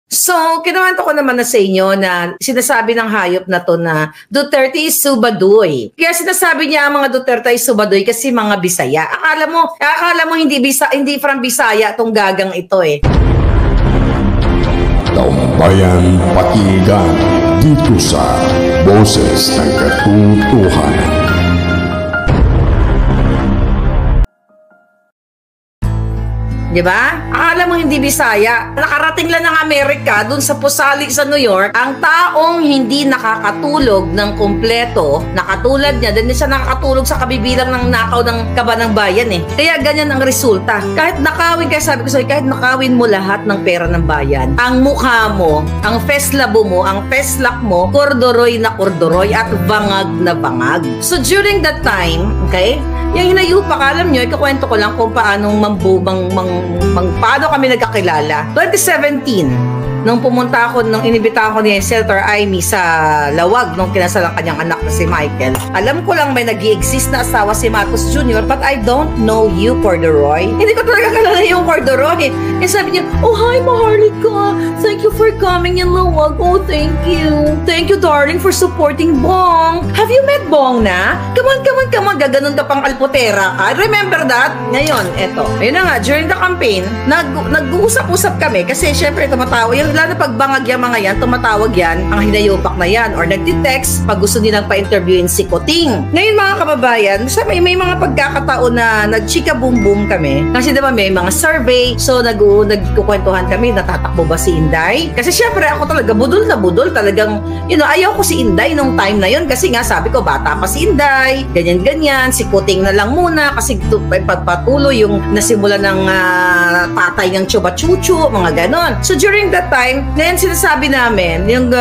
So, kinuwento ko naman na sa inyo na sinasabi ng hayop na to na Duterte is subaduy. Kaya sinasabi niya ang mga Duterte is subaduy kasi mga Bisaya. Akala mo hindi from Bisaya tong gagang ito eh. Taumbayan Pakinggan dito sa Boses ng Katotohanan. Diba? Akala mo hindi Bisaya. Nakarating lang ng Amerika, dun sa Pusali sa New York, ang taong hindi nakakatulog ng kumpleto, nakatulad niya, dahil siya nakakatulog sa kabibilang ng nakaw ng kaba ng bayan eh. Kaya ganyan ang resulta. Kahit nakawin, kaya sabi ko sa'yo, kahit nakawin mo lahat ng pera ng bayan, ang mukha mo, ang feslabo mo, ang feslak mo, kordoroy na kordoroy at bangag na bangag. So during that time, okay, yung hinayupak, alam nyo, ikakwento ko lang kung paano paano kami nagkakilala. 2017, nung pumunta ako, nung inibita ako ni Senator Amy sa Lawag, nung kinasal ang kanyang anak na si Michael. Alam ko lang may nag-i-exist na asawa si Marcos Jr., but I don't know you, Corduroy. Hindi ko talaga kalala yung Corduroy. Eh sabi niya, oh hi Maharlika, thank you for coming in Lawag. Oh, thank you. Thank you, darling, for supporting Bong. Have you met Bong na? Come on. Gaganon ka pang alputera ka. Remember that? Ngayon, eto. Ayun na nga, during the campaign, nag-uusap-usap kami kasi syempre tumatawa. Yung lalo na pagbangag yung mga yan, tumatawag yan, ang hinayupak na yan. Or nagtitext pag gusto nilang pa-interviewin si Kuting. Ngayon mga kababayan, may mga pagkakataon na nag-chika boom boom kami. Kasi diba may mga survey, so nagkukwentuhan kami, natatakbo ba si Inday? Kasi syempre ako talaga, budol na budol. Talagang, ayaw ko si Inday nung time na yun kasi nga sabi ko, bata pa si Inday, ganyan-ganyan, si Kuting na lang muna kasi pagpatuloy yung nasimula ng tatay ng chuba-chuchu, mga ganon. So during that time, ngayon sinasabi namin, yung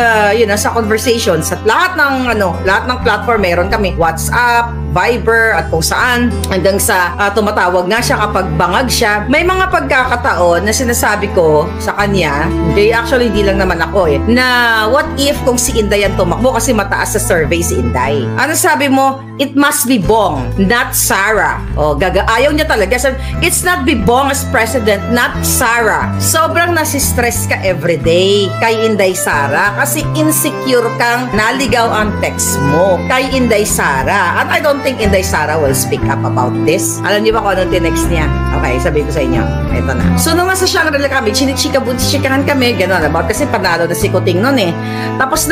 sa conversation, sa lahat ng platform, meron kami WhatsApp, Viber, at kung saan, hanggang sa tumatawag nga siya kapag bangag siya. May mga pagkakataon na sinasabi ko sa kanya, actually hindi lang naman ako na what if kung si Inday ang tumakbo kasi mataas sa survey si Inday. Ano sabi mo? It must be Bong, not Sara. Ayaw niya talaga. It's not be Bong as president, not Sara. Sobrang nasistress ka everyday kay Inday Sara kasi insecure kang naligaw ang text mo kay Inday Sara. And I don't think Inday Sara will speak up about this. Alam niyo ba kung anong tinext niya? Okay, sabihin ko sa inyo. Ito na. So, nung nasa Shangri-La kami, chikahan kami, gano'n, about kasi panalo na si Kuting nun eh. Tapos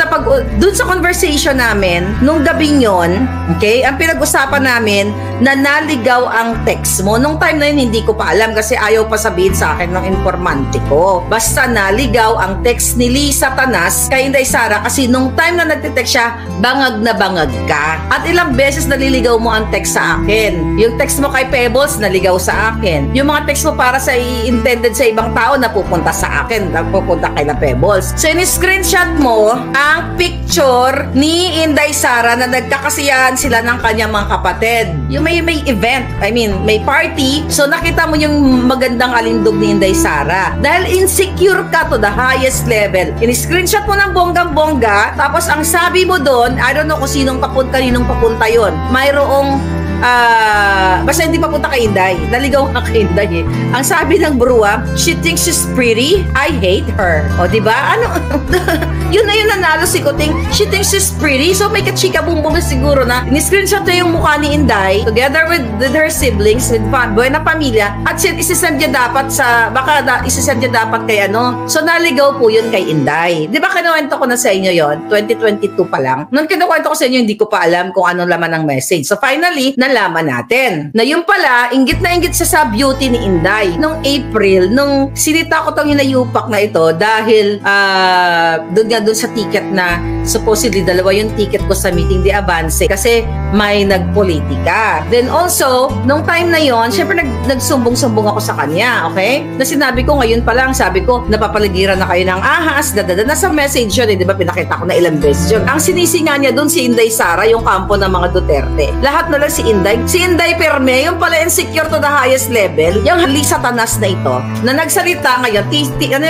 dun sa conversation namin, nung gabing yon, okay, ang pinag-usapan namin, na naligaw ang text mo. Nung time na yun, hindi ko pa alam kasi ayaw pa sabihin sa akin ng informante ko. Basta naligaw ang text ni Lisa Tanas kay Inday Sara kasi nung time na nagtitext siya, bangag na bangag ka. At ilang beses naliligaw mo ang text sa akin. Yung text mo kay Pebbles, naligaw sa akin. Yung mga text mo para sa intended sa ibang tao, napupunta sa akin, napupunta kay na Pebbles. So, in-screenshot mo ang picture ni Inday Sara na nagkakasiyahan sila ng kanyang mga kapatid. Yung may event, may party, so nakita mo yung magandang alindog ni Inday Sara. Dahil insecure ka to the highest level. In-screenshot mo ng bonggang-bongga, tapos ang sabi mo doon, I don't know kung sinong papunta yun. Mayroong basta hindi papunta kay Inday. Naligaw ka kay Inday eh. Ang sabi ng Brua, she thinks she's pretty, I hate her. O diba? Yun na yun nanalo si Kuting. She thinks she's pretty, so may kachika bumbong na siguro na ni-screenshot na yung mukha ni Inday together with her siblings, with buena pamilya, at isisend niya dapat isisend niya dapat kay so naligaw po yun kay Inday. Diba kinuwento ko na sa inyo yon 2022 pa lang. Nung kinuwento ko sa inyo, hindi ko pa alam kung anong laman ng message. So finally, nalaman natin na yung pala, inggit na inggit siya sa beauty ni Inday. Nung April, nung sinita ko tong hinayupak na ito dahil doon sa ticket na supposedly dalawa yung ticket ko sa meeting di Avance kasi may nagpolitika. Then also, nung time na yon, syempre nagsumbong-sumbong ako sa kanya, okay? Na sinabi ko ngayon pa lang, sabi ko, napapaligiran na kayo ng ahas, nasa message yun di ba? Pinakita ko na ilang beses yun. Ang sinisi nga niya doon si Inday Sara, yung kampo ng mga Duterte. Lahat na lang si Inday. Si Inday Perme, yung pala insecure to the highest level, yung Lisa Tanas na ito, na nagsalita ngayon,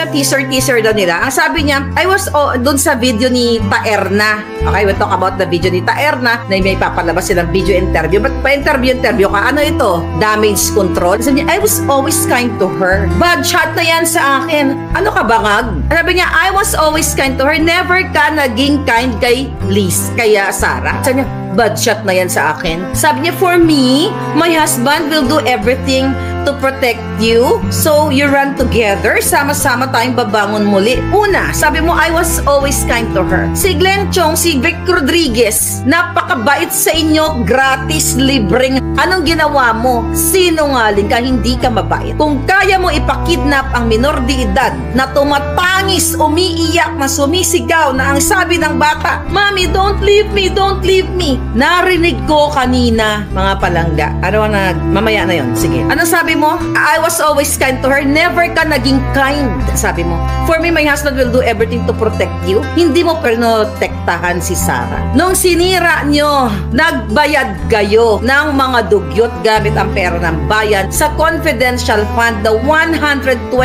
teaser daw nila. Ang sabi niya, I was dun sa video ni Taerna. Okay, we'll talk about the video ni Taerna na may papalabas silang video interview. But pa-interview ka, ano ito? Damage control. Sabi niya, I was always kind to her. Bad shot na yan sa akin. Ano ka bangag? Sabi niya, I was always kind to her. Never ka naging kind kay Liz, kaya Sarah. Sabi niya, bad shot na yan sa akin. Sabi niya, for me, my husband will do everything to protect you. So, you run together. Sama-sama tayong babangon muli. Una, sabi mo, I was always kind to her. Si Glenn Chong, si Vic Rodriguez, napakabait sa inyo, gratis, libreng. Anong ginawa mo? Sinungaling ka, hindi ka mabait. Kung kaya mo ipakidnap ang minor de edad na tumatangis, umiiyak, na sumisigaw, na ang sabi ng bata, Mommy, don't leave me, don't leave me. Narinig ko kanina, mga palangga. Ano na, mamaya na yon. Sige. Ano sabi mo? I was always kind to her. Never ka naging kind. Sabi mo. For me, my husband will do everything to protect you. Hindi mo protektahan si Sarah. Nung sinira nyo, nagbayad kayo ng mga dugyot gamit ang pera ng bayan sa confidential fund na 125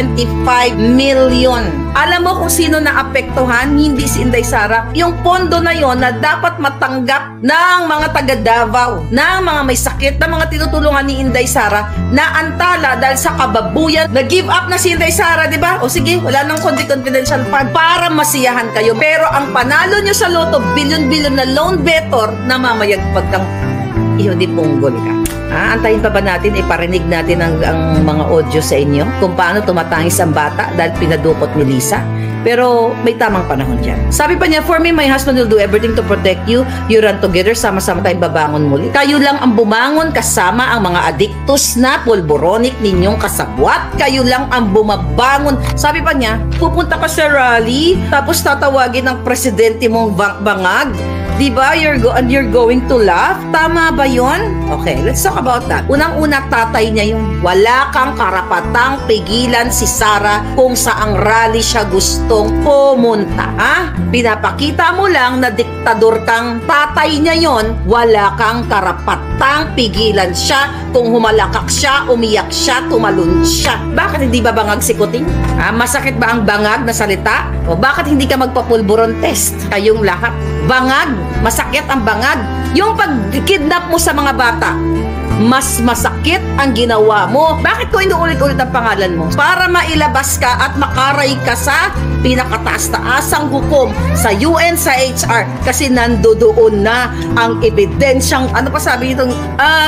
million. Alam mo kung sino naapektuhan? Hindi si Inday Sara. Yung pondo na yon na dapat matanggap ng mga taga Davao, ng mga may sakit, na mga tinutulungan ni Inday Sara, na antala dahil sa kababuyan, nag-give up na si Inday Sara, di ba? O sige, wala nang confidential fund para masiyahan kayo. Pero ang panalo nyo sa loto, bilyon-bilyon na loan better, namamayagpag kang di punggol ka. Antayin pa ba natin, iparinig natin ang mga audio sa inyo kung paano tumatangis ang bata dahil pinadukot ni Lisa? Pero may tamang panahon dyan. Sabi pa niya, for me, my husband will do everything to protect you. You run together, sama-sama tayong babangon muli. Kayo lang ang bumangon kasama ang mga adiktos na pulboronic ninyong kasabwat. Kayo lang ang bumabangon. Sabi pa niya, pupunta ka sa rally, tapos tatawagin ng presidente mong bangag. Diba? You're going to laugh? Tama ba yon? Okay, let's talk about that. Unang-una, tatay niya yun. Wala kang karapatang pigilan si Sarah kung saang rally siya gustong pumunta. Pinapakita mo lang na diktador kang tatay niya yon. Wala kang karapatang pigilan siya kung humalakak siya, umiyak siya, tumalon siya. Bakit hindi ba bangag si Kuting? Masakit ba ang bangag na salita? O bakit hindi ka magpapulburon test? Kayong lahat. Bangag, masakit ang bangag. Yung pag-kidnap mo sa mga bata, mas masakit ang ginawa mo. Bakit ko inuulit-ulit ang pangalan mo? Para mailabas ka at makaray ka sa pinakataas-taasang hukom sa UN, sa HR. Kasi nandoon na ang ebidensyang, ano pa sabi nitong,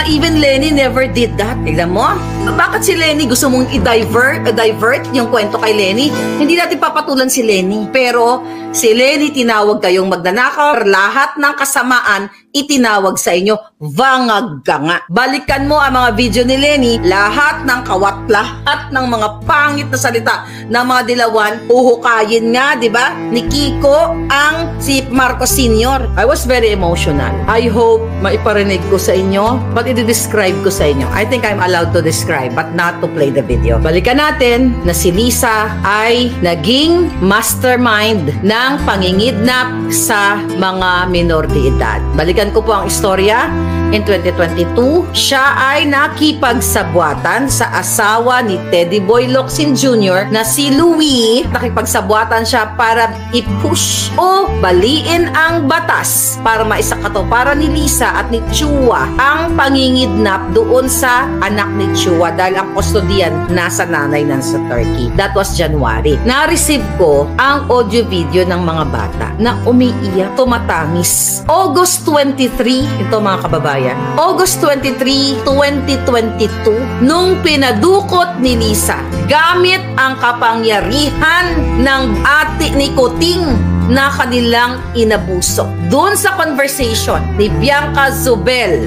even Lenny never did that. Tignan mo? Bakit si Lenny gusto mong i-divert yung kwento kay Lenny? Hindi natin papatulan si Lenny. Pero si Lenny tinawag kayong magnanakaw, lahat ng kasamaan itinawag sa inyo, bangag ka nga. Balikan mo ang mga video ni Lenny, lahat ng kawatla at ng mga pangit na salita ng mga dilawan, uhukayin nga, di ba? Ni Kiko ang si Marcos Sr. I was very emotional. I hope maiparinig ko sa inyo, but i-describe ko sa inyo. I think I'm allowed to describe, but not to play the video. Balikan natin na si Lisa ay naging mastermind ng pangingidnap sa mga minor de edad. Balikan ko po ang istorya. In 2022, siya ay nakipagsabwatan sa asawa ni Teddy Boy Locsin Jr. na si Louie. Nakipagsabwatan siya para i-push o baliin ang batas para maisakatuparan ni Lisa at ni Chua ang pangingidnap doon sa anak ni Chua dahil ang kustodiyan nasa nanay ng sa Turkey. That was January. Na-receive ko ang audio video ng mga bata na umiiyak, tumatangis. August 23, ito mga kababayan, August 23, 2022, nung pinadukot ni Lisa gamit ang kapangyarihan ng ate ni Kuting na kanilang inabuso. Doon sa conversation ni Bianca Zubel,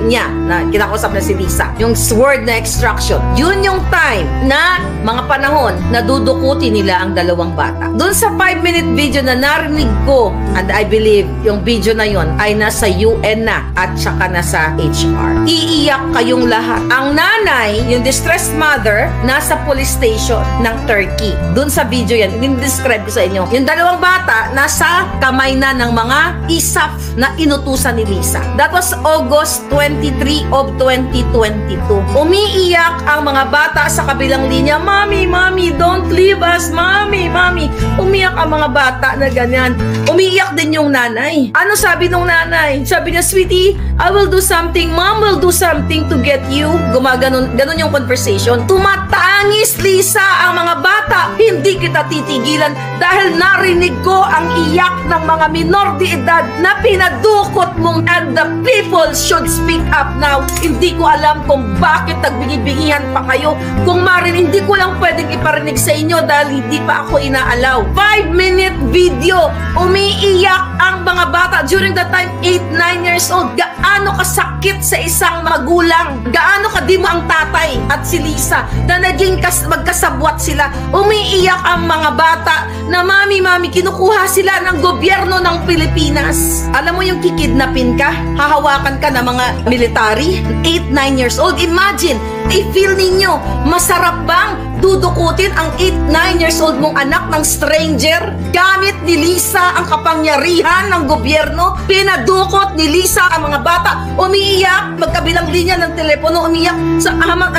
niya na kinakausap na si Lisa, yung word na extraction, yun yung time na mga panahon na dudukutin nila ang dalawang bata. Doon sa 5-minute video na narinig ko, and I believe yung video na yun ay nasa UN na at saka nasa HR. Iiyak kayong lahat. Ang nanay, yung distressed mother, nasa police station ng Turkey. Doon sa video yan, i-describe ko sa inyo. Yung dalawang bata bata nasa kamay na ng mga ISAF na inutusan ni Lisa. That was August 23 of 2022. Umiiyak ang mga bata sa kabilang linya, "Mommy, Mommy, don't leave us, Mommy, Mommy." Umiyak ang mga bata na ganyan. Umiiyak din yung nanay. Ano sabi nung nanay? Sabi niya, "Sweetie, I will do something. Mom will do something to get you." Gumaganon yung conversation. Tumatangis, Lisa, ang mga bata. Hindi kita titigilan dahil narinig ko ang iyak ng mga minor de edad na pinadukot mong, and the people should speak up now. Hindi ko alam kung bakit nagbigay-bigihan pa kayo. Kung marinig, hindi ko lang pwedeng iparinig sa inyo dahil hindi pa ako inaalaw. 5-minute video. Umiiyak ang mga bata during that time, 8-9 years old. Gaano kasakit sa isang magulang. Gaano kadimo ang tatay at si Lisa na naging magkasabwat sila. Umiiyak ang mga bata na, "Mami, Mami, kinukuha sila ng gobyerno ng Pilipinas." Alam mo yung kikidnapin ka, hahawakan ka ng mga military, 8-9 years old. Imagine, i-feel ninyo, masarap bang dudukutin ang 8-9 years old mong anak ng stranger? Gamit ni Lisa ang kapangyarihan ng gobyerno. Pinadukot ni Lisa ang mga bata. Umiiyak, magkabilang linya ng telepono, umiiyak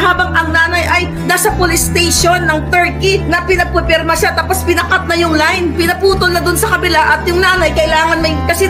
habang ang nanay ay nasa police station ng Turkey na pinagpupirma siya, tapos pinakat na yung line, pinaputol na dun sa kabila, at yung nanay kailangan kasi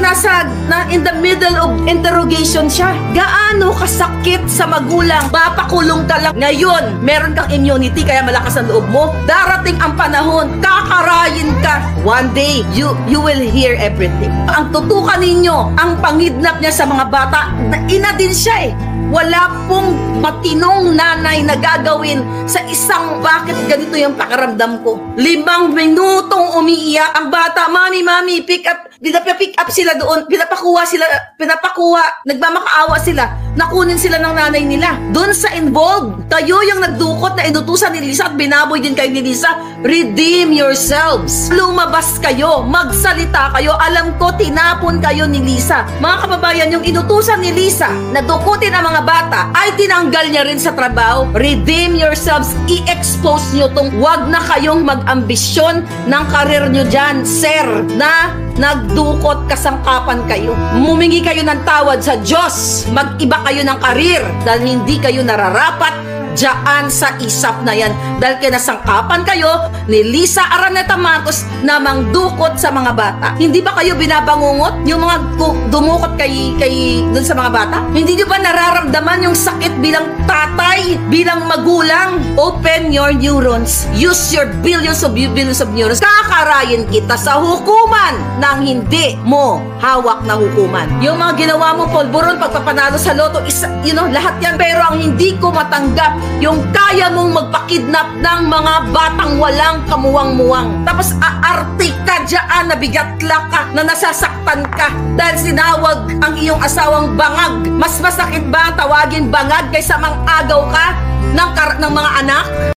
in the middle of interrogation siya. Gaano kasakit sa magulang. Papakulong ka lang. Ngayon, meron kang immunity kaya malakas ang loob mo. Darating ang panahon, kakarayin ka. One day, you will hear everything. Ang tutukan ninyo, ang pangidnap niya sa mga bata, ina din siya eh. Wala pong matinong nanay na gagawin sa isang, bakit ganito yung pakiramdam ko. 5 minutong umiiyak ang bata, "Mami, Mami, pick up." Pinapick up sila doon, pinapakuha, nagmamakaawa sila, nakunin sila ng nanay nila. Doon sa involved, kayo yung nagdukot na inutusan ni Lisa at binaboy din kayo ni Lisa. Redeem yourselves. Lumabas kayo, magsalita kayo. Alam ko, tinapon kayo ni Lisa. Mga kababayan, yung inutusan ni Lisa na dukutin ang mga bata ay tinanggal niya rin sa trabaho. Redeem yourselves. I-expose nyo tong wag na kayong mag-ambisyon ng karir nyo dyan, sir, na nagdukot, kasangkapan kayo. Mumingi kayo ng tawad sa Diyos. Mag-iba kayo ng karir dahil hindi kayo nararapat diyan sa ISAF na yan. Dahil kinasangkapan kayo ni Lisa Araneta Marcos na mangdukot sa mga bata. Hindi ba kayo binabangungot? Yung mga dumukot kay dun sa mga bata? Hindi nyo ba nararamdaman yung sakit bilang tatay, bilang magulang? Open your neurons. Use your billions of neurons. Kakarayin kita sa hukuman ng hindi mo hawak na hukuman. Yung mga ginawa mo, polboron, pagpapanalo sa loto, lahat yan. Pero ang hindi ko matanggap, yung kaya mong magpakidnap ng mga batang walang kamuwang-muwang. Tapos aarte ka dyan, nabigatla ka, na nasasaktan ka dahil sinawag ang iyong asawang bangag. Mas masakit ba tawagin bangag kaysa mang-agaw ka ng mga anak?